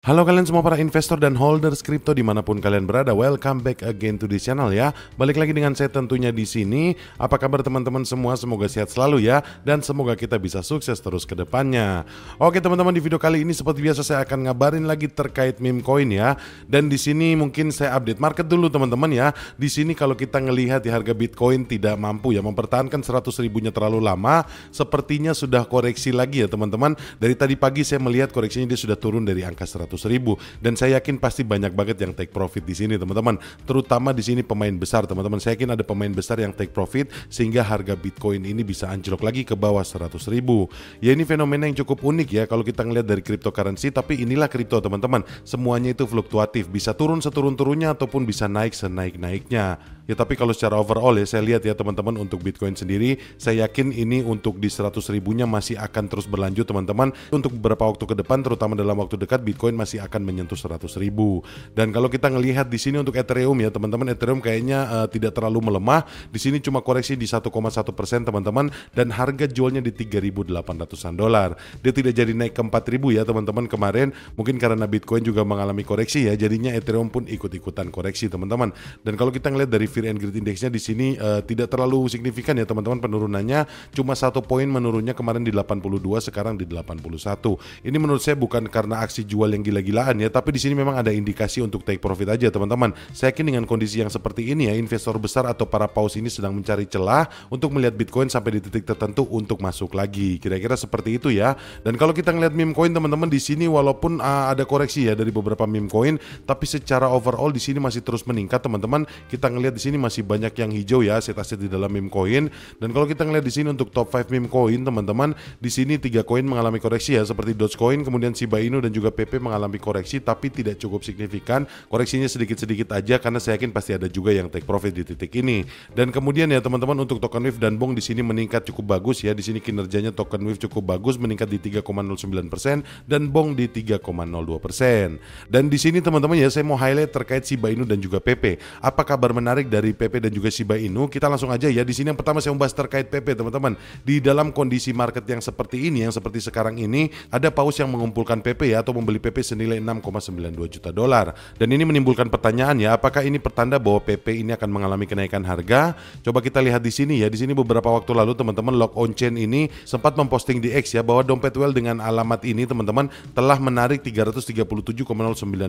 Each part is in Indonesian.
Halo kalian semua para investor dan holders kripto dimanapun kalian berada, welcome back again to this channel ya. Balik lagi dengan saya tentunya di sini. Apa kabar teman-teman semua? Semoga sehat selalu ya, dan semoga kita bisa sukses terus ke depannya. Oke teman-teman, di video kali ini seperti biasa saya akan ngabarin lagi terkait meme coin ya. Dan di sini mungkin saya update market dulu teman-teman ya. Di sini kalau kita ngelihat di harga Bitcoin tidak mampu ya mempertahankan 100 ribunya terlalu lama. Sepertinya sudah koreksi lagi ya teman-teman. Dari tadi pagi saya melihat koreksinya dia sudah turun dari angka 100 ribu, dan saya yakin pasti banyak banget yang take profit di sini teman-teman, terutama di sini pemain besar teman-teman. Saya yakin ada pemain besar yang take profit sehingga harga Bitcoin ini bisa anjlok lagi ke bawah 100 ribu. Ya ini fenomena yang cukup unik ya kalau kita ngelihat dari cryptocurrency, tapi inilah kripto teman-teman, semuanya itu fluktuatif, bisa turun seturun-turunnya ataupun bisa naik senaik-naiknya. Ya tapi kalau secara overall ya saya lihat ya teman-teman, untuk Bitcoin sendiri saya yakin ini untuk di 100 ribunya masih akan terus berlanjut teman-teman. Untuk beberapa waktu ke depan, terutama dalam waktu dekat, Bitcoin masih akan menyentuh 100 ribu. Dan kalau kita ngelihat di sini untuk Ethereum ya teman-teman, Ethereum kayaknya tidak terlalu melemah. Di sini cuma koreksi di 1,1% teman-teman, dan harga jualnya di 3.800-an dolar. Dia tidak jadi naik ke 4.000 ya teman-teman kemarin. Mungkin karena Bitcoin juga mengalami koreksi ya, jadinya Ethereum pun ikut-ikutan koreksi teman-teman. Dan kalau kita ngelihat dari Fear and Greed Index-nya di sini tidak terlalu signifikan ya teman-teman penurunannya, cuma 1 poin menurunnya, kemarin di 82 sekarang di 81. Ini menurut saya bukan karena aksi jual yang gila-gilaan ya, tapi di sini memang ada indikasi untuk take profit aja teman-teman. Saya yakin dengan kondisi yang seperti ini ya, investor besar atau para paus ini sedang mencari celah untuk melihat Bitcoin sampai di titik tertentu untuk masuk lagi. Kira-kira seperti itu ya. Dan kalau kita ngelihat meme coin teman-teman di sini, walaupun ada koreksi ya dari beberapa meme coin, tapi secara overall di sini masih terus meningkat teman-teman. Kita ngelihat di sini masih banyak yang hijau ya aset-aset di dalam meme coin. Dan kalau kita ngelihat di sini untuk top 5 meme coin teman-teman, di sini 3 koin mengalami koreksi ya, seperti Dogecoin, kemudian Shiba Inu dan juga PP mengalami koreksi, tapi tidak cukup signifikan. Koreksinya sedikit-sedikit aja karena saya yakin pasti ada juga yang take profit di titik ini. Dan kemudian ya teman-teman, untuk token Wave dan Bong di sini meningkat cukup bagus ya. Di sini kinerjanya token Wave cukup bagus, meningkat di 3,09% dan Bong di 3,02%. Dan di sini teman-teman ya, saya mau highlight terkait Shiba Inu dan juga PP. Apa kabar menarik dari PP dan juga Shiba Inu? Kita langsung aja ya. Di sini yang pertama saya membahas terkait PP teman-teman. Di dalam kondisi market yang seperti ini, yang seperti sekarang ini, ada paus yang mengumpulkan PP ya, atau membeli PP senilai 6,92 juta dolar. Dan ini menimbulkan pertanyaan ya, apakah ini pertanda bahwa PP ini akan mengalami kenaikan harga? Coba kita lihat di sini ya. Di sini beberapa waktu lalu teman-teman, Lock On Chain ini sempat memposting di X ya, bahwa dompet Well dengan alamat ini teman-teman telah menarik 337,09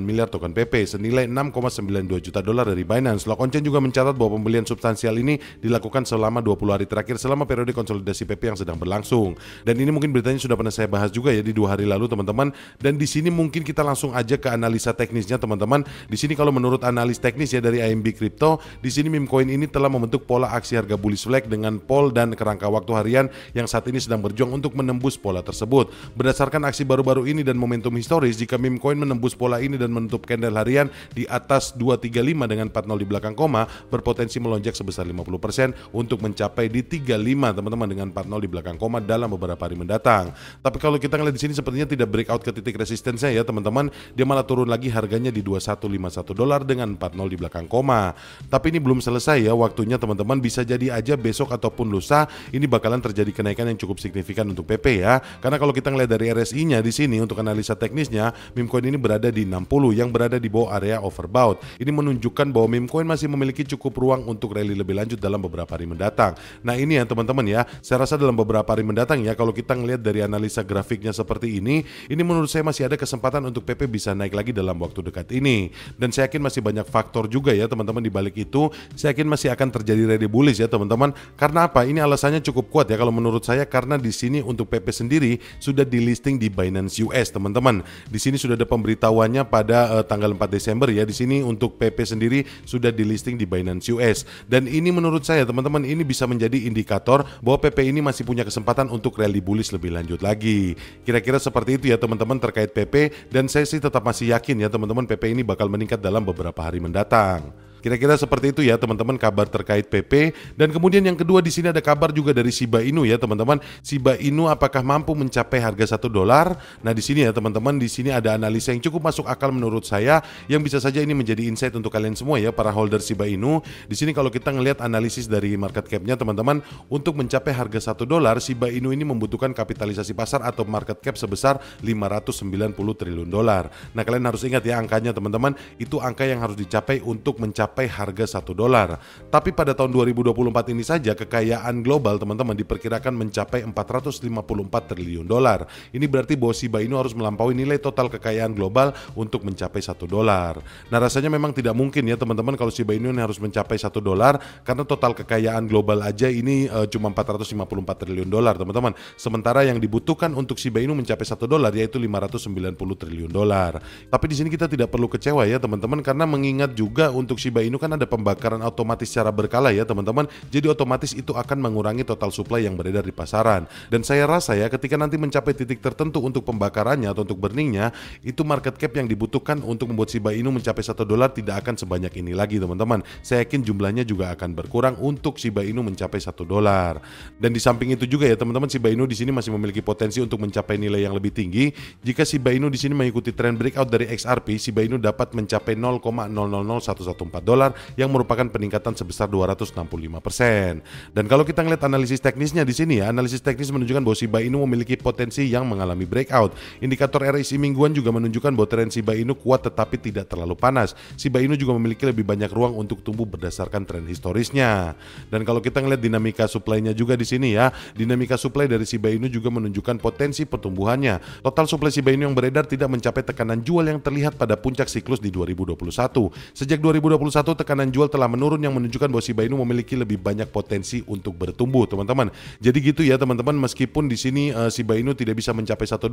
miliar token PP senilai 6,92 juta dolar dari Binance. Lock On Chain juga mencatat bahwa pembelian substansial ini dilakukan selama 20 hari terakhir selama periode konsolidasi PP yang sedang berlangsung. Dan ini mungkin beritanya sudah pernah saya bahas juga ya di 2 hari lalu teman-teman. Dan di sini mungkin kita langsung aja ke analisa teknisnya teman-teman. Di sini kalau menurut analis teknis ya dari IMB Crypto, di sini meme coin ini telah membentuk pola aksi harga bullish flag dengan pole dan kerangka waktu harian yang saat ini sedang berjuang untuk menembus pola tersebut. Berdasarkan aksi baru-baru ini dan momentum historis, jika meme coin menembus pola ini dan menutup candle harian di atas 235 dengan 40 di belakang koma, berpotensi melonjak sebesar 50% untuk mencapai di 35 teman-teman dengan 40 di belakang koma dalam beberapa hari mendatang. Tapi kalau kita ngeliat di sini sepertinya tidak breakout ke titik resistensinya ya teman-teman, dia malah turun lagi harganya di 2151 dolar dengan 40 di belakang koma. Tapi ini belum selesai ya waktunya teman-teman, bisa jadi aja besok ataupun lusa ini bakalan terjadi kenaikan yang cukup signifikan untuk PP ya. Karena kalau kita ngeliat dari RSI-nya di sini untuk analisa teknisnya, meme coin ini berada di 60 yang berada di bawah area overbought. Ini menunjukkan bahwa meme coin masih memiliki cukup ruang untuk rally lebih lanjut dalam beberapa hari mendatang. Nah ini ya teman-teman ya, saya rasa dalam beberapa hari mendatang ya, kalau kita ngelihat dari analisa grafiknya seperti ini menurut saya masih ada kesempatan untuk PP bisa naik lagi dalam waktu dekat ini. Dan saya yakin masih banyak faktor juga ya teman-teman di balik itu. Saya yakin masih akan terjadi rally bullish ya teman-teman. Karena apa? Ini alasannya cukup kuat ya kalau menurut saya, karena di sini untuk PP sendiri sudah di listing di Binance US teman-teman. Di sini sudah ada pemberitahuannya pada tanggal 4 Desember ya. Di sini untuk PP sendiri sudah di listing di Binance US. Dan ini menurut saya teman-teman, ini bisa menjadi indikator bahwa PP ini masih punya kesempatan untuk rally bullish lebih lanjut lagi. Kira-kira seperti itu ya teman-teman terkait PP, dan saya sih tetap masih yakin ya teman-teman PP ini bakal meningkat dalam beberapa hari mendatang. Kira-kira seperti itu ya teman-teman kabar terkait PP. Dan kemudian yang kedua di sini ada kabar juga dari Shiba Inu ya teman-teman. Shiba Inu apakah mampu mencapai harga $1? Nah di sini ya teman-teman, di sini ada analisa yang cukup masuk akal menurut saya, yang bisa saja ini menjadi insight untuk kalian semua ya para holder Shiba Inu. Di sini kalau kita ngelihat analisis dari market cap-nya teman-teman, untuk mencapai harga $1 Shiba Inu ini membutuhkan kapitalisasi pasar atau market cap sebesar $590 triliun. Nah kalian harus ingat ya angkanya teman-teman, itu angka yang harus dicapai untuk mencapai harga $1. Tapi pada tahun 2024 ini saja kekayaan global teman-teman diperkirakan mencapai $454 triliun. Ini berarti bahwa Shiba Inu harus melampaui nilai total kekayaan global untuk mencapai $1. Nah rasanya memang tidak mungkin ya teman-teman kalau Shiba Inu ini harus mencapai $1, karena total kekayaan global aja ini cuma $454 triliun teman-teman. Sementara yang dibutuhkan untuk Shiba Inu mencapai $1 yaitu $590 triliun. Tapi di sini kita tidak perlu kecewa ya teman-teman, karena mengingat juga untuk Shiba Inu kan ada pembakaran otomatis secara berkala ya teman-teman. Jadi otomatis itu akan mengurangi total supply yang beredar di pasaran. Dan saya rasa ya ketika nanti mencapai titik tertentu untuk pembakarannya atau untuk burningnya, itu market cap yang dibutuhkan untuk membuat Shiba Inu mencapai $1 tidak akan sebanyak ini lagi teman-teman. Saya yakin jumlahnya juga akan berkurang untuk Shiba Inu mencapai $1. Dan di samping itu juga ya teman-teman, Shiba Inu di sini masih memiliki potensi untuk mencapai nilai yang lebih tinggi. Jika Shiba Inu di sini mengikuti tren breakout dari XRP, Shiba Inu dapat mencapai $0,000114 yang merupakan peningkatan sebesar 265%. Dan kalau kita ngeliat analisis teknisnya di sini ya, analisis teknis menunjukkan bahwa Shiba Inu memiliki potensi yang mengalami breakout. Indikator RSI mingguan juga menunjukkan bahwa tren Shiba Inu kuat tetapi tidak terlalu panas. Shiba Inu juga memiliki lebih banyak ruang untuk tumbuh berdasarkan tren historisnya. Dan kalau kita ngeliat dinamika supply-nya juga di sini ya, dinamika supply dari Shiba Inu juga menunjukkan potensi pertumbuhannya. Total supply Shiba Inu yang beredar tidak mencapai tekanan jual yang terlihat pada puncak siklus di 2021. Sejak 2021 tekanan jual telah menurun yang menunjukkan bahwa Shiba Inu memiliki lebih banyak potensi untuk bertumbuh, teman-teman. Jadi gitu ya, teman-teman, meskipun di sini Shiba Inu tidak bisa mencapai $1,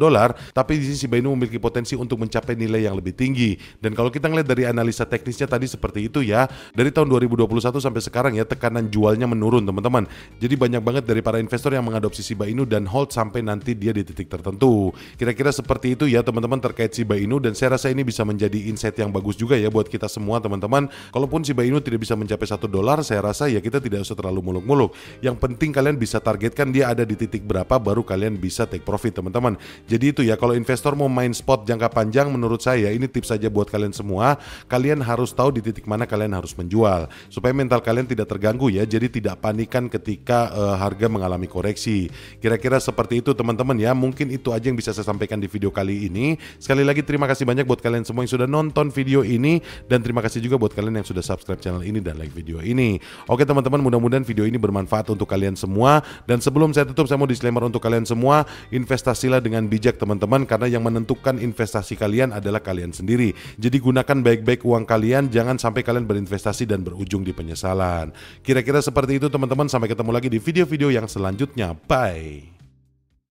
tapi di sini Shiba Inu memiliki potensi untuk mencapai nilai yang lebih tinggi. Dan kalau kita ngeliat dari analisa teknisnya tadi seperti itu ya, dari tahun 2021 sampai sekarang ya tekanan jualnya menurun, teman-teman. Jadi banyak banget dari para investor yang mengadopsi Shiba Inu dan hold sampai nanti dia di titik tertentu. Kira-kira seperti itu ya teman-teman terkait Shiba Inu, dan saya rasa ini bisa menjadi insight yang bagus juga ya buat kita semua, teman-teman. Kalaupun Shiba Inu tidak bisa mencapai $1, saya rasa ya kita tidak usah terlalu muluk-muluk. Yang penting kalian bisa targetkan dia ada di titik berapa baru kalian bisa take profit, teman-teman. Jadi itu ya, kalau investor mau main spot jangka panjang, menurut saya ini tips saja buat kalian semua. Kalian harus tahu di titik mana kalian harus menjual supaya mental kalian tidak terganggu ya. Jadi tidak panikan ketika harga mengalami koreksi. Kira-kira seperti itu teman-teman ya. Mungkin itu aja yang bisa saya sampaikan di video kali ini. Sekali lagi terima kasih banyak buat kalian semua yang sudah nonton video ini, dan terima kasih juga buat kalian yang sudah subscribe channel ini dan like video ini. Oke teman-teman, mudah-mudahan video ini bermanfaat untuk kalian semua. Dan sebelum saya tutup, saya mau disclaimer untuk kalian semua, investasilah dengan bijak teman-teman, karena yang menentukan investasi kalian adalah kalian sendiri. Jadi gunakan baik-baik uang kalian, jangan sampai kalian berinvestasi dan berujung di penyesalan. Kira-kira seperti itu teman-teman, sampai ketemu lagi di video-video yang selanjutnya. Bye.